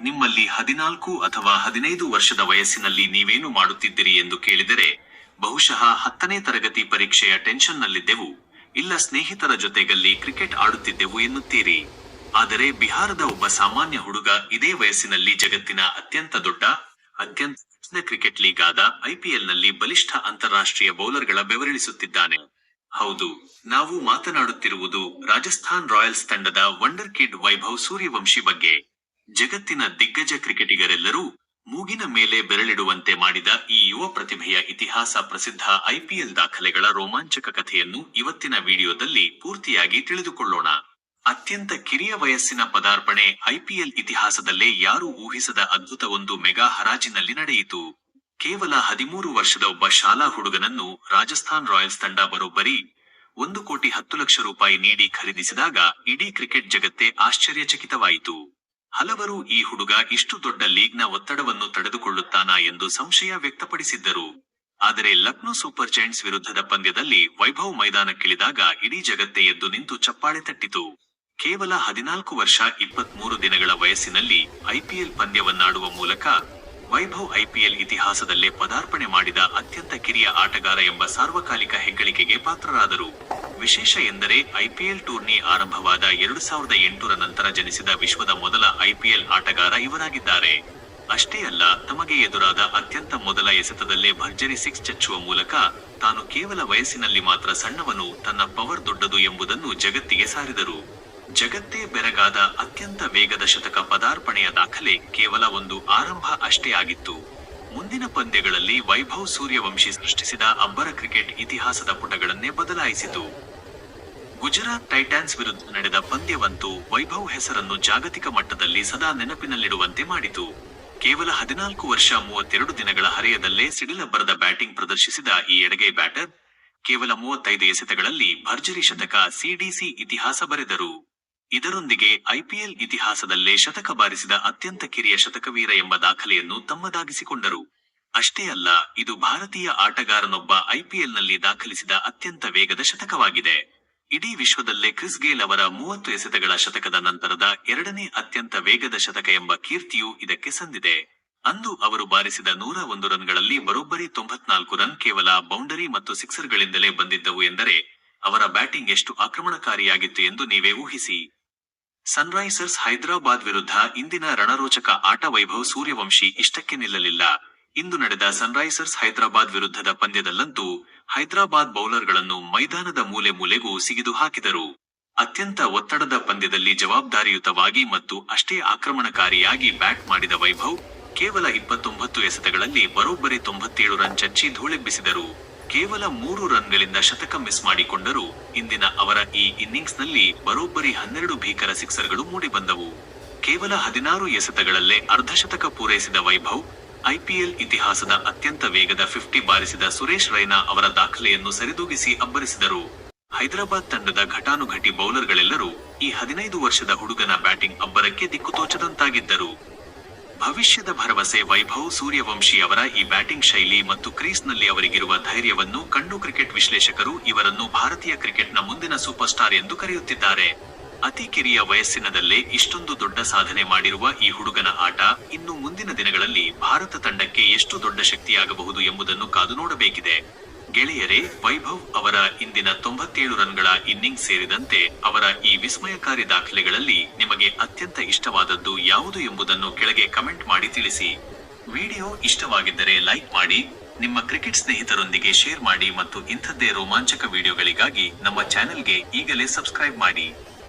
ನಿಮ್ಮಲ್ಲಿ 14 ಅಥವಾ 15 ವರ್ಷದ ವಯಸ್ಸಿನಲ್ಲಿ ನೀವೇನು ಮಾಡುತ್ತಿದ್ದಿರಿ ಎಂದು ಕೇಳಿದರೆ, ಬಹುಶಃ 10ನೇ ತರಗತಿ ಪರೀಕ್ಷೆಯ ಟೆನ್ಷನ್ನಲ್ಲಿದ್ದೆವು, ಇಲ್ಲ ಸ್ನೇಹಿತರ ಜೊತೆಗಲ್ಲಿ ಕ್ರಿಕೆಟ್ ಆಡುತ್ತಿದ್ದೆವು ಎನ್ನುತ್ತೀರಿ. ಆದರೆ ಬಿಹಾರದ ಒಬ್ಬ ಸಾಮಾನ್ಯ ಹುಡುಗ ಇದೇ ವಯಸ್ಸಿನಲ್ಲಿ ಜಗತ್ತಿನ ಅತ್ಯಂತ ಹೆಚ್ಚಿನ ಕ್ರಿಕೆಟ್ ಲೀಗ್ ಆದ ಐಪಿಎಲ್ನಲ್ಲಿ ಬಲಿಷ್ಠ ಅಂತಾರಾಷ್ಟ್ರೀಯ ಬೌಲರ್ಗಳ ಬೆವರಿಳಿಸುತ್ತಿದ್ದಾನೆ. ಹೌದು, ನಾವು ಮಾತನಾಡುತ್ತಿರುವುದು ರಾಜಸ್ಥಾನ್ ರಾಯಲ್ಸ್ ತಂಡದ ವಂಡರ್ ಕಿಡ್ ವೈಭವ್ ಸೂರ್ಯವಂಶಿ ಬಗ್ಗೆ. ಜಗತ್ತಿನ ದಿಗ್ಗಜ ಕ್ರಿಕೆಟಿಗರೆಲ್ಲರೂ ಮೂಗಿನ ಮೇಲೆ ಬೆರಳಿಡುವಂತೆ ಮಾಡಿದ ಈ ಯುವ ಪ್ರತಿಭೆಯ ಇತಿಹಾಸ, ಪ್ರಸಿದ್ಧ ಐಪಿಎಲ್ ದಾಖಲೆಗಳ ರೋಮಾಂಚಕ ಕಥೆಯನ್ನು ಇವತ್ತಿನ ವಿಡಿಯೋದಲ್ಲಿ ಪೂರ್ತಿಯಾಗಿ ತಿಳಿದುಕೊಳ್ಳೋಣ. ಅತ್ಯಂತ ಕಿರಿಯ ವಯಸ್ಸಿನ ಪದಾರ್ಪಣೆ ಐಪಿಎಲ್ ಇತಿಹಾಸದಲ್ಲೇ ಯಾರೂ ಊಹಿಸದ ಅದ್ಭುತವೊಂದು ಮೆಗಾ ಹರಾಜಿನಲ್ಲಿ ನಡೆಯಿತು. ಕೇವಲ 13 ವರ್ಷದ ಒಬ್ಬ ಶಾಲಾ ಹುಡುಗನನ್ನು ರಾಜಸ್ಥಾನ್ ರಾಯಲ್ಸ್ ತಂಡ ಬರೋಬ್ಬರಿ ₹1,10,00,000 ನೀಡಿ ಖರೀದಿಸಿದಾಗ ಇಡೀ ಕ್ರಿಕೆಟ್ ಜಗತ್ತೇ ಆಶ್ಚರ್ಯಚಕಿತವಾಯಿತು. ಹಲವರು ಈ ಹುಡುಗ ಇಷ್ಟು ದೊಡ್ಡ ಲೀಗ್ನ ಒತ್ತಡವನ್ನು ತಡೆದುಕೊಳ್ಳುತ್ತಾನಾ ಎಂದು ಸಂಶಯ ವ್ಯಕ್ತಪಡಿಸಿದ್ದರು. ಆದರೆ ಲಕ್ನೋ ಸೂಪರ್ ಜೈಂಟ್ಸ್ ವಿರುದ್ಧದ ಪಂದ್ಯದಲ್ಲಿ ವೈಭವ್ ಮೈದಾನಕ್ಕಿಳಿದಾಗ ಇಡೀ ಜಗತ್ತೇ ಎದ್ದು ನಿಂತು ಚಪ್ಪಾಳೆ ತಟ್ಟಿತು. ಕೇವಲ 14 ವರ್ಷ 23 ದಿನಗಳ ವಯಸ್ಸಿನಲ್ಲಿ ಐಪಿಎಲ್ ಪಂದ್ಯವನ್ನಾಡುವ ಮೂಲಕ ವೈಭವ್ ಐಪಿಎಲ್ ಇತಿಹಾಸದಲ್ಲೇ ಪದಾರ್ಪಣೆ ಮಾಡಿದ ಅತ್ಯಂತ ಕಿರಿಯ ಆಟಗಾರ ಎಂಬ ಸಾರ್ವಕಾಲಿಕ ಹೆಗ್ಗಳಿಕೆಗೆ ಪಾತ್ರರಾದರು. ವಿಶೇಷ ಎಂದರೆ ಐಪಿಎಲ್ ಟೂರ್ನಿ ಆರಂಭವಾದ 2008ರ ನಂತರ ಜನಿಸಿದ ವಿಶ್ವದ ಮೊದಲ ಐಪಿಎಲ್ ಆಟಗಾರ ಇವರಾಗಿದ್ದಾರೆ. ಅಷ್ಟೇ ಅಲ್ಲ, ತಮಗೆ ಎದುರಾದ ಅತ್ಯಂತ ಮೊದಲ ಎಸೆತದಲ್ಲೇ ಭರ್ಜರಿ 6 ಚಚ್ಚುವ ಮೂಲಕ ತಾನು ಕೇವಲ ವಯಸ್ಸಿನಲ್ಲಿ ಮಾತ್ರ ಸಣ್ಣವನು, ತನ್ನ ಪವರ್ ದೊಡ್ಡದು ಎಂಬುದನ್ನು ಜಗತ್ತಿಗೆ ಸಾರಿದರು. ಜಗತ್ತೇ ಬೆರಗಾದ ಅತ್ಯಂತ ವೇಗದ ಶತಕ ಪದಾರ್ಪಣೆಯ ದಾಖಲೆ ಕೇವಲ ಒಂದು ಆರಂಭ ಅಷ್ಟೇ ಆಗಿತ್ತು. ಮುಂದಿನ ಪಂದ್ಯಗಳಲ್ಲಿ ವೈಭವ್ ಸೂರ್ಯವಂಶಿ ಸೃಷ್ಟಿಸಿದ ಅಬ್ಬರ ಕ್ರಿಕೆಟ್ ಇತಿಹಾಸದ ಪುಟಗಳನ್ನೇ ಬದಲಾಯಿಸಿತು. ಗುಜರಾತ್ ಟೈಟಾನ್ಸ್ ವಿರುದ್ಧ ನಡೆದ ಪಂದ್ಯವಂತೂ ವೈಭವ್ ಹೆಸರನ್ನು ಜಾಗತಿಕ ಮಟ್ಟದಲ್ಲಿ ಸದಾ ನೆನಪಿನಲ್ಲಿಡುವಂತೆ ಮಾಡಿತು. ಕೇವಲ 14 ವರ್ಷ 32 ದಿನಗಳ ಹರೆಯದಲ್ಲೇ ಸಿಡಿಲಬ್ಬರದ ಬ್ಯಾಟಿಂಗ್ ಪ್ರದರ್ಶಿಸಿದ ಈ ಎಡಗೈ ಬ್ಯಾಟರ್ ಕೇವಲ 35 ಎಸೆತಗಳಲ್ಲಿ ಭರ್ಜರಿ ಶತಕ ಸಿಡಿಸಿ ಇತಿಹಾಸ ಬರೆದರು. ಇದರೊಂದಿಗೆ ಐಪಿಎಲ್ ಇತಿಹಾಸದಲ್ಲೇ ಶತಕ ಬಾರಿಸಿದ ಅತ್ಯಂತ ಕಿರಿಯ ಶತಕವೀರ ಎಂಬ ದಾಖಲೆಯನ್ನು ತಮ್ಮದಾಗಿಸಿಕೊಂಡರು. ಅಷ್ಟೇ ಅಲ್ಲ, ಇದು ಭಾರತೀಯ ಆಟಗಾರನೊಬ್ಬ ಐಪಿಎಲ್ನಲ್ಲಿ ದಾಖಲಿಸಿದ ಅತ್ಯಂತ ವೇಗದ ಶತಕವಾಗಿದೆ. ಇಡೀ ವಿಶ್ವದಲ್ಲೇ ಕ್ರಿಸ್ ಗೇಲ್ ಅವರ 30 ಎಸೆತಗಳ ಶತಕದ ನಂತರದ ಎರಡನೇ ಅತ್ಯಂತ ವೇಗದ ಶತಕ ಎಂಬ ಕೀರ್ತಿಯೂ ಇದಕ್ಕೆ ಸಂದಿದೆ. ಅಂದು ಅವರು ಬಾರಿಸಿದ 101 ರನ್ಗಳಲ್ಲಿ ಬರೋಬ್ಬರಿ 94 ರನ್ ಕೇವಲ ಬೌಂಡರಿ ಮತ್ತು ಸಿಕ್ಸರ್ಗಳಿಂದಲೇ ಬಂದಿದ್ದವು ಎಂದರೆ ಅವರ ಬ್ಯಾಟಿಂಗ್ ಎಷ್ಟು ಆಕ್ರಮಣಕಾರಿಯಾಗಿತ್ತು ಎಂದು ನೀವೇ ಊಹಿಸಿ. ಸನ್ರೈಸರ್ಸ್ ಹೈದರಾಬಾದ್ ವಿರುದ್ಧ ಇಂದಿನ ರಣರೋಚಕ ಆಟ ವೈಭವ್ ಸೂರ್ಯವಂಶಿ ಇಷ್ಟಕ್ಕೆ ನಿಲ್ಲಲಿಲ್ಲ. ಇಂದು ನಡೆದ ಸನ್ರೈಸರ್ಸ್ ಹೈದರಾಬಾದ್ ವಿರುದ್ಧದ ಪಂದ್ಯದಲ್ಲಂತೂ ಹೈದರಾಬಾದ್ ಬೌಲರ್ಗಳನ್ನು ಮೈದಾನದ ಮೂಲೆ ಮೂಲೆಗೂ ಸಿಗಿದು ಹಾಕಿದರು. ಅತ್ಯಂತ ಒತ್ತಡದ ಪಂದ್ಯದಲ್ಲಿ ಜವಾಬ್ದಾರಿಯುತವಾಗಿ ಮತ್ತು ಅಷ್ಟೇ ಆಕ್ರಮಣಕಾರಿಯಾಗಿ ಬ್ಯಾಟ್ ಮಾಡಿದ ವೈಭವ್ ಕೇವಲ 29 ಎಸೆತಗಳಲ್ಲಿ ಬರೋಬ್ಬರಿ 97 ರನ್ ಚಚ್ಚಿ ಧೂಳೆಬ್ಬಿಸಿದರು. ಕೇವಲ 3 ರನ್ಗಳಿಂದ ಶತಕ ಮಿಸ್ ಮಾಡಿಕೊಂಡರೂ ಇಂದಿನ ಅವರ ಈ ಇನ್ನಿಂಗ್ಸ್ನಲ್ಲಿ ಬರೋಬ್ಬರಿ 12 ಭೀಕರ ಸಿಕ್ಸರ್ಗಳು ಮೂಡಿಬಂದವು. ಕೇವಲ 16 ಎಸೆತಗಳಲ್ಲೇ ಅರ್ಧಶತಕ ಪೂರೈಸಿದ ವೈಭವ್ ಐಪಿಎಲ್ ಇತಿಹಾಸದ ಅತ್ಯಂತ ವೇಗದ 50 ಬಾರಿಸಿದ ಸುರೇಶ್ ರೈನಾ ಅವರ ದಾಖಲೆಯನ್ನು ಸರಿದೂಗಿಸಿ ಅಬ್ಬರಿಸಿದರು. ಹೈದರಾಬಾದ್ ತಂಡದ ಘಟಾನುಘಟಿ ಬೌಲರ್ಗಳೆಲ್ಲರೂ ಈ 15 ವರ್ಷದ ಹುಡುಗನ ಬ್ಯಾಟಿಂಗ್ ಅಬ್ಬರಕ್ಕೆ ದಿಕ್ಕು ತೋಚದಂತಾಗಿದ್ದರು. ಭವಿಷ್ಯದ ಭರವಸೆ ವೈಭವ್ ಸೂರ್ಯವಂಶಿ ಅವರ ಈ ಬ್ಯಾಟಿಂಗ್ ಶೈಲಿ ಮತ್ತು ಕ್ರೀಸ್ನಲ್ಲಿ ಅವರಿಗಿರುವ ಧೈರ್ಯವನ್ನು ಕಂಡು ಕ್ರಿಕೆಟ್ ವಿಶ್ಲೇಷಕರು ಇವರನ್ನು ಭಾರತೀಯ ಕ್ರಿಕೆಟ್ನ ಮುಂದಿನ ಸೂಪರ್ ಸ್ಟಾರ್ ಎಂದು ಕರೆಯುತ್ತಿದ್ದಾರೆ. ಅತಿ ಕಿರಿಯ ವಯಸ್ಸಿನದಲ್ಲೇ ಇಷ್ಟೊಂದು ದೊಡ್ಡ ಸಾಧನೆ ಮಾಡಿರುವ ಈ ಹುಡುಗನ ಆಟ ಇನ್ನು ಮುಂದಿನ ದಿನಗಳಲ್ಲಿ ಭಾರತ ತಂಡಕ್ಕೆ ಎಷ್ಟು ದೊಡ್ಡ ಶಕ್ತಿಯಾಗಬಹುದು ಎಂಬುದನ್ನು ಕಾದು ನೋಡಬೇಕಿದೆ. ಗೆಳೆಯರೇ, ವೈಭವ್ ಅವರ ಇಂದಿನ 97 ರನ್ಗಳ ಇನ್ನಿಂಗ್ಸ್ ಸೇರಿದಂತೆ ಅವರ ಈ ವಿಸ್ಮಯಕಾರಿ ದಾಖಲೆಗಳಲ್ಲಿ ನಿಮಗೆ ಅತ್ಯಂತ ಇಷ್ಟವಾದದ್ದು ಯಾವುದು ಎಂಬುದನ್ನು ಕೆಳಗೆ ಕಮೆಂಟ್ ಮಾಡಿ ತಿಳಿಸಿ. ವಿಡಿಯೋ ಇಷ್ಟವಾಗಿದ್ದರೆ ಲೈಕ್ ಮಾಡಿ, ನಿಮ್ಮ ಕ್ರಿಕೆಟ್ ಸ್ನೇಹಿತರೊಂದಿಗೆ ಶೇರ್ ಮಾಡಿ ಮತ್ತು ಇಂಥದ್ದೇ ರೋಮಾಂಚಕ ವಿಡಿಯೋಗಳಿಗಾಗಿ ನಮ್ಮ ಚಾನೆಲ್ಗೆ ಈಗಲೇ ಸಬ್ಸ್ಕ್ರೈಬ್ ಮಾಡಿ.